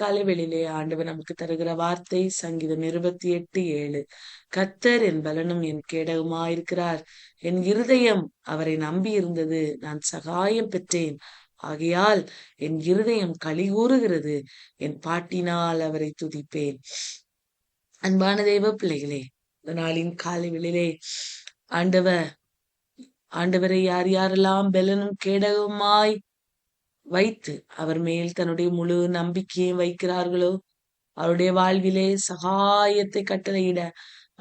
காலை வெளியிலே ஆண்டவர் நமக்கு தருகிற வார்த்தை சங்கீதம் 28:7. கர்த்தர் என் பலனும் என் கேடகமாயிருக்கிறார். என் இருதயம் அவரை நம்பி இருந்தது. நான் சகாயம் பெற்றேன். ஆகையால் என் இருதயம் களிகூறுகிறது. என் பாட்டினால் அவரை துதிப்பேன். அன்பான தெய்வ பிள்ளைகளே, இந்த நாளின் காலை வெளியிலே ஆண்டவரை யார் யாரெல்லாம் பலனும் கேடகமாய் வைத்து அவர் மேல் தன்னுடைய முழு நம்பிக்கையை வைக்கிறார்களோ அவருடைய வாழ்விலே சகாயத்தை கட்டளையிட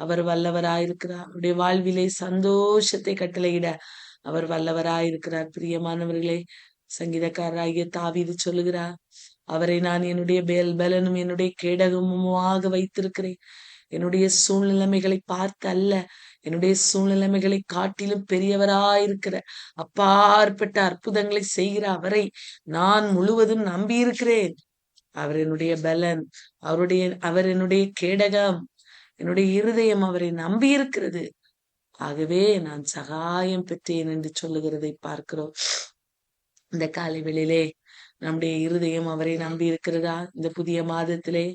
அவர் வல்லவராயிருக்கிறார். அவருடைய வாழ்விலே சந்தோஷத்தை கட்டளையிட அவர் வல்லவராயிருக்கிறார். பிரியமானவர்களே, சங்கீதக்காரராகிய தாவீது சொல்லுகிறார், அவரை நான் என்னுடைய பலனும் என்னுடைய கேடகமுமாக வைத்திருக்கிறேன். என்னுடைய சூழ்நிலைமைகளை பார்த்து அல்ல, என்னுடைய சூழ்நிலைமைகளை காட்டிலும் பெரியவராயிருக்கிற அப்பாற்பட்ட அற்புதங்களை செய்கிற அவரை நான் முழுவதும் நம்பியிருக்கிறேன். அவர் என்னுடைய பலன், அவர் என்னுடைய கேடகம், என்னுடைய இருதயம் அவரை நம்பி இருக்கிறது. ஆகவே நான் சகாயம் பெற்றேன் என்று சொல்லுகிறதை பார்க்கிறோம். இந்த காலை வேளையிலே நம்முடைய இருதயம் அவரை நம்பி இருக்கிறதா? இந்த புதிய மாதத்திலே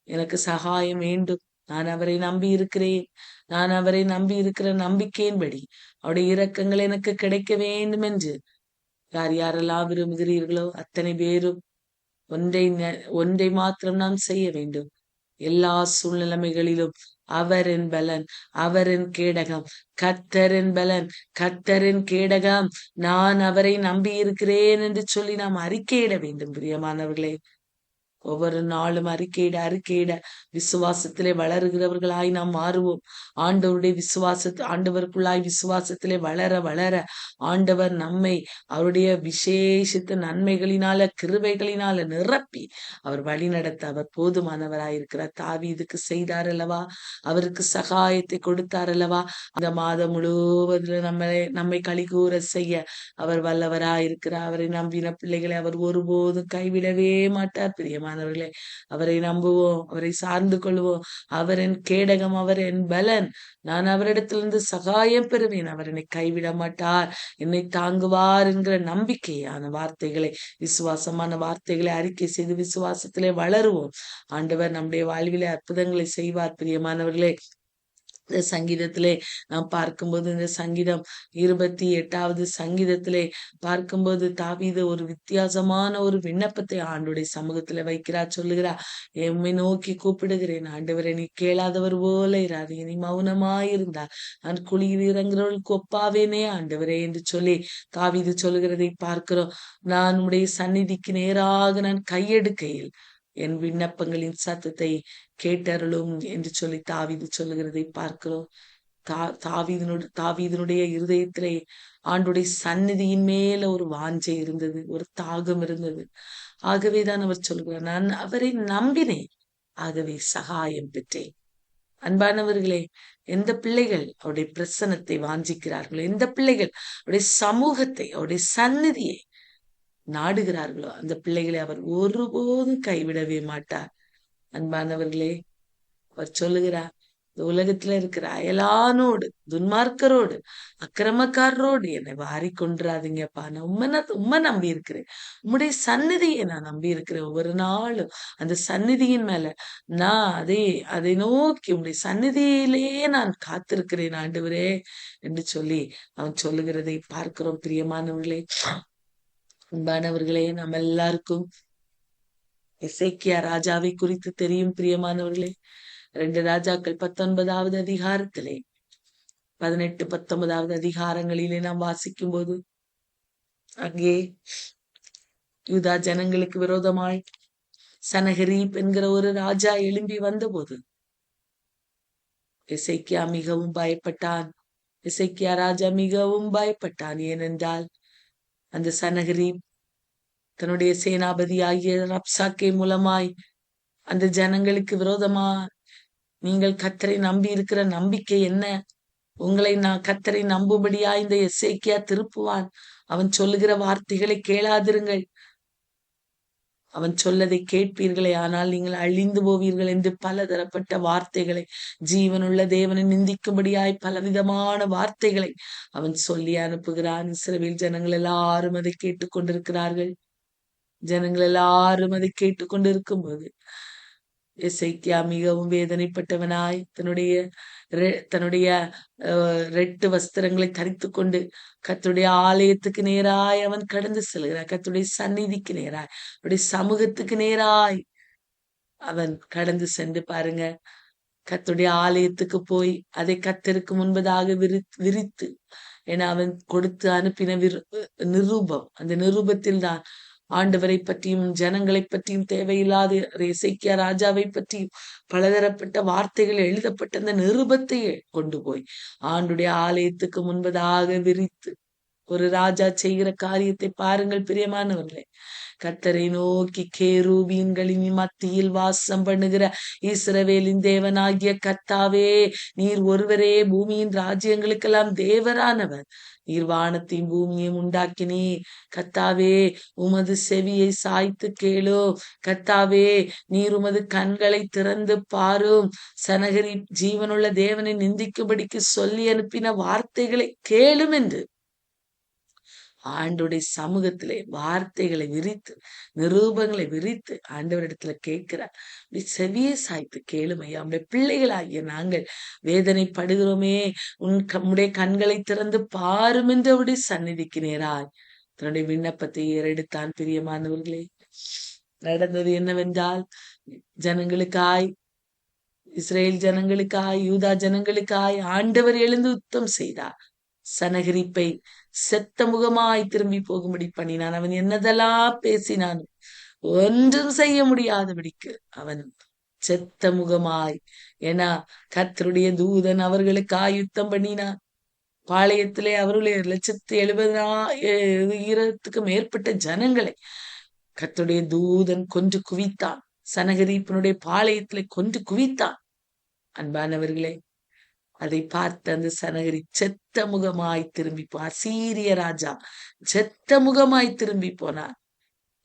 எனக்கு சகாயம் வேண்டும், நான் அவரை நம்பி இருக்கிறேன், நான் அவரை நம்பி இருக்கிற நம்பிக்கையின்படி அவருடைய இரக்கங்கள் எனக்கு கிடைக்க வேண்டும் என்று யார் யாரெல்லாம் விரும்புகிறீர்களோ அத்தனை பேரும் ஒன்றை மாத்திரம் நாம் செய்ய வேண்டும். எல்லா சூழ்நிலைமைகளிலும் அவரின் பலன், அவரின் கேடகம், கர்த்தரின் பலன், கர்த்தரின் கேடகம், நான் அவரை நம்பி இருக்கிறேன் என்று சொல்லி நாம் அறிக்கையிட வேண்டும். பிரியமானவர்களே, ஒவ்வொரு நாளும் அறிக்கையிட விசுவாசத்திலே வளருகிறவர்களாய் நாம் மாறுவோம். ஆண்டவருக்குள்ளாய் விசுவாசத்திலே வளர வளர ஆண்டவர் நம்மை அவருடைய விசேஷித்த நன்மைகளினால கிருபைகளினால நிரப்பி அவர் வழி நடத்த அவர் போதுமானவராயிருக்கிறார். தாவீதுக்கு செய்தார் அல்லவா, அவருக்கு சகாயத்தை கொடுத்தார் அல்லவா. அந்த மாதம் முழுவதில் நம்மை களிகூற செய்ய அவர் வல்லவராயிருக்கிறார். அவரை நம்பின பிள்ளைகளை அவர் ஒருபோதும் கைவிடவே மாட்டார். பிரியமானவர்களே, அவரை நம்புவோம், அவரை சார்ந்து கொள்வோம். அவரின் கேடகம், அவரின் பலன், நான் அவரிடத்திலிருந்து சகாயம் பெறுவேன், அவர் என்னை கைவிட மாட்டார், என்னை தாங்குவார் என்கிற நம்பிக்கையான வார்த்தைகளை, விசுவாசமான வார்த்தைகளை அறிக்கை செய்து விசுவாசத்திலே வளருவோம். ஆண்டவர் நம்முடைய வாழ்விலே அற்புதங்களை செய்வார். பிரியமானவர்களே, இந்த சங்கீதத்திலே நாம் பார்க்கும்போது, இந்த சங்கீதம் 28வது சங்கீதத்திலே பார்க்கும்போது தாவீது ஒரு வித்தியாசமான ஒரு விண்ணப்பத்தை ஆண்டுடைய சமூகத்துல வைக்கிறார். சொல்லுகிறார், எம்மை நோக்கி கூப்பிடுகிறேன் ஆண்டவரை, நீ கேளாதவர் போல இராதீங்க, நீ மௌனமாயிருந்தார் நான் குழியில் இறங்குறவர்களுக்கு ஒப்பாவேனே ஆண்டவரே என்று சொல்லி தாவீது சொல்லுகிறதை பார்க்கிறோம். நான் உடைய சந்நிதிக்கு நேராக நான் கையெடுக்கையில் என் விண்ணப்பங்களின் சத்தத்தை கேட்டருளும் என்று சொல்லி தாவீது சொல்லுகிறதை பார்க்கிறோம். தாவீதினுடைய இருதயத்திலே ஆண்டுடைய சந்நிதியின் மேல ஒரு வாஞ்சை இருந்தது, ஒரு தாகம் இருந்தது. ஆகவேதான் அவர் சொல்கிறார், நான் அவரை நம்பினேன், ஆகவே சகாயம் பெற்றேன். அன்பானவர்களே, எந்த பிள்ளைகள் அவருடைய பிரசன்னத்தை வாஞ்சிக்கிறார்களோ, எந்த பிள்ளைகள் அவருடைய சமூகத்தை, அவருடைய சந்நிதியை நாடுகிறார்களோ, அந்த பிள்ளைகளை அவர் ஒருபோதும் கைவிடவே மாட்டார். அன்பானவர்களே, அவர் சொல்லுகிறார், இந்த உலகத்துல இருக்கிற அயலானோடு, துன்மார்க்கரோடு, அக்கிரமக்காரரோடு என்னை வாரி கொன்றாதீங்கப்பா, நான் உண்மை நம்பி இருக்கிறேன், உம்முடைய சந்நிதியை நான் நம்பி இருக்கிறேன். ஒவ்வொரு நாளும் அந்த சந்நிதியின் மேல நான் அதை நோக்கி உம்முடைய சந்நிதியிலேயே நான் காத்திருக்கிறேன் ஆண்டவரே என்று சொல்லி அவன் சொல்லுகிறதை பார்க்கிறோம். பிரியமானவர்களே, அன்பானவர்களே, நம்ம எல்லாருக்கும் எசேக்கியா ராஜாவை குறித்து தெரியும். பிரியமானவர்களே, 2 ராஜாக்கள் 19வது அதிகாரத்திலே 18, 19வது அதிகாரங்களிலே நாம் வாசிக்கும் போது, அங்கே யூதா ஜனங்களுக்கு விரோதமாய் சனகரீப் என்கிற ஒரு ராஜா எழும்பி வந்தபோது எசேக்கியா மிகவும் பயப்பட்டான். எசேக்கியா ராஜா மிகவும் பயப்பட்டான். ஏனென்றால் அந்த சனகரீப் தன்னுடைய சேனாபதி ஆகிய ரப்சாக்கே மூலமாய் அந்த ஜனங்களுக்கு விரோதமா, நீங்கள் கர்த்தரை நம்பி இருக்கிற நம்பிக்கை என்ன? உங்களை நான் கர்த்தரை நம்பும்படியா இந்த எசேக்கியா திருப்புவான். அவன் சொல்லுகிற வார்த்தைகளை கேளாதிருங்கள், அவன் சொல்லதை கேட்பீர்களே, ஆனால் நீங்கள் அழிந்து போவீர்கள் என்று பலதரப்பட்ட வார்த்தைகளை, ஜீவனுள்ள தேவனை நிந்திக்கும்படியாய் பலவிதமான வார்த்தைகளை அவன் சொல்லி அனுப்புகிறான். இஸ்ரவேல் ஜனங்கள் எல்லாரும் அதை கேட்டுக்கொண்டிருக்கிறார்கள். ஜனங்கள் எல்லாரும் அதை கேட்டுக்கொண்டு இருக்கும்போது எசேக்கியா மிகவும் வேதனைப்பட்டவனாய் தன்னுடைய ரெட்டு வஸ்திரங்களை தரித்துக் கொண்டு கர்த்தருடைய ஆலயத்துக்கு நேராய் அவன் கடந்து செல்கிறான். கர்த்தருடைய சந்நிதிக்கு நேராய், அவருடைய சமூகத்துக்கு நேராய் அவன் கடந்து சென்று பாருங்க, கர்த்தருடைய ஆலயத்துக்கு போய் அதை கர்த்தருக்கு முன்பதாக விரித்து, ஏன்னா அவன் கொடுத்து அனுப்பின நிருபம், அந்த நிருபத்தில் தான் ஆண்டவரை பற்றியும் ஜனங்களை பற்றியும் தேவையில்லாத எசேக்கியா ராஜாவை பற்றியும் பலதரப்பட்ட வார்த்தைகள் எழுதப்பட்ட அந்த நிருபத்தையே கொண்டு போய் ஆண்டுடைய ஆலயத்துக்கு முன்பதாக விரித்து, ஒரு ராஜா செய்கிற காரியத்தை பாருங்கள் பிரியமானவர்களே. கர்த்தரை நோக்கி கேருபீன்களின் மத்தியில் வாசம் பண்ணுகிற இஸ்ரவேலின் தேவனாகிய கர்த்தாவே, நீர் ஒருவரே பூமியின் ராஜ்யங்களுக்கெல்லாம் தேவரானவர். நீர் வானத்தையும் பூமியையும் உண்டாக்கினே. கர்த்தாவே, உமது செவியை சாய்த்து கேளோ. கர்த்தாவே, நீர் உமது கண்களை திறந்து பாரும். சனகரி ஜீவனுள்ள தேவனை நிந்திக்கும்படிக்கு சொல்லி அனுப்பின வார்த்தைகளை கேளும் என்று ஆண்டோடைய சமூகத்திலே வார்த்தைகளை விரித்து, நிரூபங்களை விரித்து ஆண்டவரிடத்துல கேட்கிறார். அப்படி செவியை சாய்த்து கேளும் ஐயா, நம்முடைய பிள்ளைகளாகிய நாங்கள் வேதனைப்படுகிறோமே, உன்னுடைய கண்களை திறந்து பாரும் என்று அவருடைய சந்நிதிக்கு நேராய் தன்னுடைய விண்ணப்பத்தை ஏறெடுத்தான். பிரியமானவர்களே, நடந்தது என்னவென்றால், ஜனங்களுக்காய், இஸ்ரேல் ஜனங்களுக்காய், யூதா ஜனங்களுக்காய் ஆண்டவர் எழுந்து யுத்தம் செய்தார். சனகரிப்பை செத்த முகமாய் திரும்பி போகும்படி பண்ணினான். அவன் என்னதெல்லாம் பேசினான், ஒன்றும் செய்ய முடியாதபடிக்கு அவன் செத்த முகமாய், ஏன்னா கர்த்தருடைய தூதன் அவர்களுக்காய் யுத்தம் பண்ணினான். பாளையத்திலே அவருடைய 1,70,000 மேற்பட்ட ஜனங்களை கர்த்தருடைய தூதன் கொன்று குவித்தான். சனகரிப்பினுடைய பாளையத்திலே கொன்று குவித்தான். அன்பானவர்களே, அதை பார்த்த அந்த சனகரி செத்த முகமாய் திரும்பி அசீரிய ராஜா செத்த முகமாய் திரும்பி போனார்.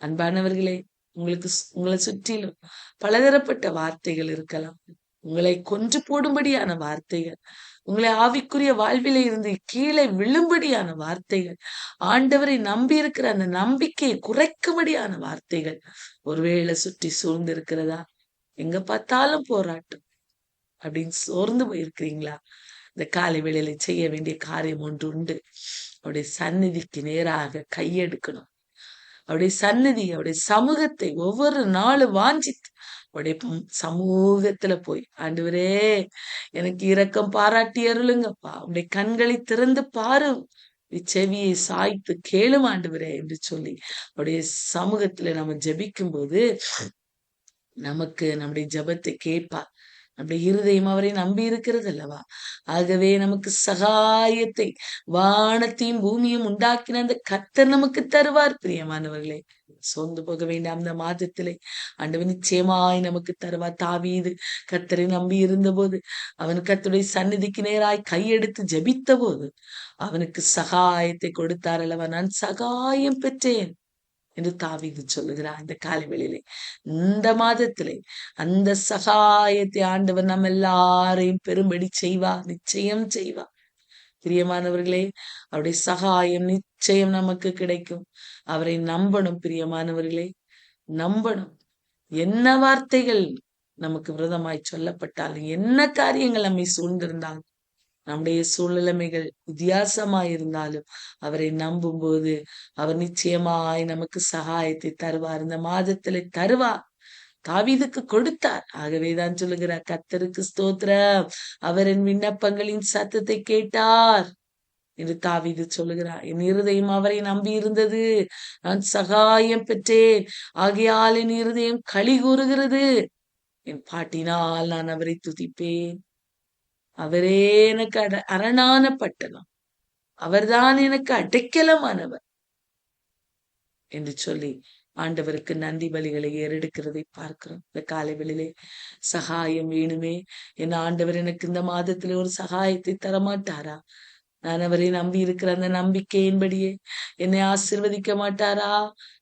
அன்பானவர்களே, உங்களை சுற்றிலும் பலதரப்பட்ட வார்த்தைகள் இருக்கலாம். உங்களை கொன்று போடும்படியான வார்த்தைகள், உங்களை ஆவிக்குரிய வாழ்விலே இருந்து கீழே விழும்படியான வார்த்தைகள், ஆண்டவரை நம்பி இருக்கிற அந்த நம்பிக்கையை குறைக்கும்படியான வார்த்தைகள் ஒருவேளை சுற்றி சூழ்ந்து இருக்கிறதா? எங்க பார்த்தாலும் போராட்டம் அப்படின்னு சோர்ந்து போயிருக்கிறீங்களா? இந்த காலை வேளையில செய்ய வேண்டிய காரியம் ஒன்று உண்டு. அவருடைய சந்நிதிக்கு நேராக கையெடுக்கணும். அவருடைய சந்நிதி, அவருடைய சமூகத்தை ஒவ்வொரு நாளும் வாஞ்சித்து அவருடைய சமூகத்துல போய், ஆண்டவரே எனக்கு இரக்கம் பாராட்டி அருளுங்கப்பா, அவருடைய கண்களை திறந்து பாரு, செவியை சாய்த்து கேளும் ஆண்டவரே என்று சொல்லி அவருடைய சமூகத்துல நம்ம ஜெபிக்கும் போது நமக்கு நம்முடைய ஜெபத்தை கேட்பார். நம்முடைய இருதயம் அவரை நம்பி இருக்கிறது அல்லவா? ஆகவே நமக்கு சகாயத்தை வானத்தையும் பூமியும் உண்டாக்கின அந்த கர்த்தர் நமக்கு தருவார். பிரியமானவர்களே, சோர்ந்து போக வேண்டாம். அந்த மாதத்திலே ஆண்டவர் நிச்சயமாய் நமக்கு தருவார். தாவீது கர்த்தரை நம்பி இருந்த போது, அவன் கர்த்தருடைய சந்நிதிக்கு நேராய் கையெடுத்து ஜெபித்த போது அவனுக்கு சகாயத்தை கொடுத்தார் அல்லவா? நான் சகாயம் பெற்றேன் என்று தாவீது சொல்லுகிறார். இந்த காலை வேளையிலே, இந்த மாதத்திலே அந்த சகாயத்தை ஆண்டவர் நம்ம எல்லாரையும் பெரும்படி செய்வார், நிச்சயம் செய்வார். பிரியமானவர்களே, அவருடைய சகாயம் நிச்சயம் நமக்கு கிடைக்கும். அவரை நம்பணும். பிரியமானவர்களே, நம்பணும். என்ன வார்த்தைகள் நமக்கு விரதமாய் சொல்லப்பட்டாலும், என்ன காரியங்கள் நம்மை சூழ்ந்திருந்தாலும், நம்முடைய சூழ்நிலைமைகள் வித்தியாசமாயிருந்தாலும் அவரை நம்பும் போது அவர் நிச்சயமாய் நமக்கு சகாயத்தை தருவார். இந்த மாதத்துல தருவார். தாவீதுக்கு கொடுத்தார். ஆகவேதான் சொல்லுகிறார், கர்த்தருக்கு ஸ்தோத்திரம், அவர் என் விண்ணப்பங்களின் சத்தத்தை கேட்டார் என்று தாவீது சொல்லுகிறார். என் இருதயம் அவரை நம்பி இருந்தது, நான் சகாயம் பெற்றேன், ஆகையால் என் இருதயம் களி கூறுகிறது, என் பாட்டினால் நான் அவரை துதிப்பேன். அவரே எனக்கு அரணான பட்டணம், அவர்தான் எனக்கு அடைக்கலமானவர் என்று சொல்லி ஆண்டவருக்கு நன்றி பலிகளை ஏறெடுக்கிறதை பார்க்கிறோம். இந்த காலை வேளையிலே சகாயம் வேணுமே, என் ஆண்டவர் எனக்கு இந்த மாதத்திலே ஒரு சகாயத்தை தரமாட்டாரா? நான் அவரை நம்பி இருக்கிற அந்த நம்பிக்கையின்படியே என்னை ஆசீர்வதிக்க மாட்டாரா?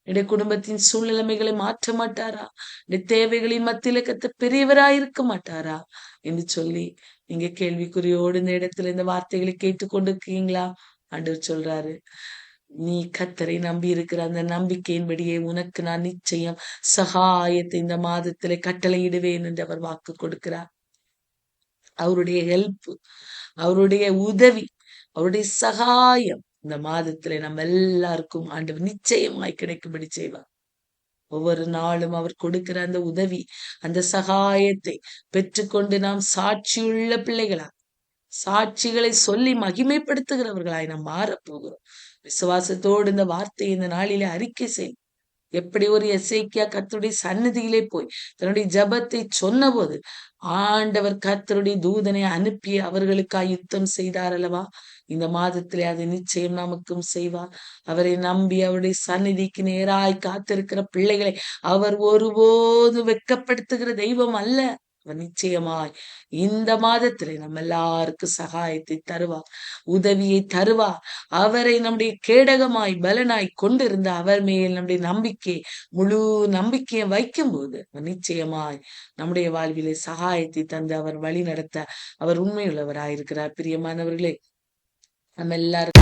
என்னுடைய குடும்பத்தின் சூழ்நிலைமைகளை மாற்ற மாட்டாரா? என்னுடைய தேவைகளின் மத்தியில கத்த பெரியவராயிருக்க மாட்டாரா என்று சொல்லி நீங்க கேள்விக்குறியோடு இந்த இடத்துல இந்த வார்த்தைகளை கேட்டுக்கொண்டிருக்கீங்களா? ஆண்டவர் சொல்றாரு, நீ கர்த்தரை நம்பி இருக்கிற அந்த நம்பிக்கையின்படியே உனக்கு நான் நிச்சயம் சகாயத்தை இந்த மாதத்திலே கட்டளையிடுவேன் என்று அவர் வாக்கு கொடுக்கிறார். அவருடைய ஹெல்ப், அவருடைய உதவி, அவருடைய சகாயம் இந்த மாதத்திலே நம்ம எல்லாருக்கும் ஆண்டவர் நிச்சயமாய் கிடைக்கும்படி செய்வார். ஒவ்வொரு நாளும் அவர் கொடுக்கிற அந்த உதவி, அந்த சகாயத்தை பெற்றுக்கொண்டு நாம் சாட்சியுள்ள பிள்ளைகளா, சாட்சிகளை சொல்லி மகிமைப்படுத்துகிறவர்களாய் நாம் மாறப்போகிறோம். விசுவாசத்தோடு இந்த வார்த்தையை இந்த நாளிலே அறிக்கை செய். எப்படி ஒரு எசேக்கியா கர்த்தருடைய சந்நிதியிலே போய் தன்னுடைய ஜெபத்தை சொன்னபோது ஆண்டவர் கர்த்தருடைய தூதனை அனுப்பி அவர்களுக்காய் யுத்தம் செய்தார் அல்லவா? இந்த மாதத்திலே அதை நிச்சயம் நமக்கும் செய்வார். அவரை நம்பி அவருடைய சந்நிதிக்கு நேராய் காத்திருக்கிற பிள்ளைகளை அவர் ஒருபோது வெட்கப்படுத்துகிற தெய்வம் அல்ல. அவர் நிச்சயமாய் இந்த மாதத்திலே நம்ம எல்லாருக்கும் சகாயத்தை தருவார், உதவியை தருவார். அவரை நம்முடைய கேடகமாய் பலனாய் கொண்டிருந்த அவர் மேல் நம்முடைய நம்பிக்கை, முழு நம்பிக்கையை வைக்கும் போது நிச்சயமாய் நம்முடைய வாழ்விலே சகாயத்தை தந்து அவர் வழி நடத்த அவர் உண்மையுள்ளவராயிருக்கிறார். பிரியமானவர்களே, நம்ம எல்லாரும்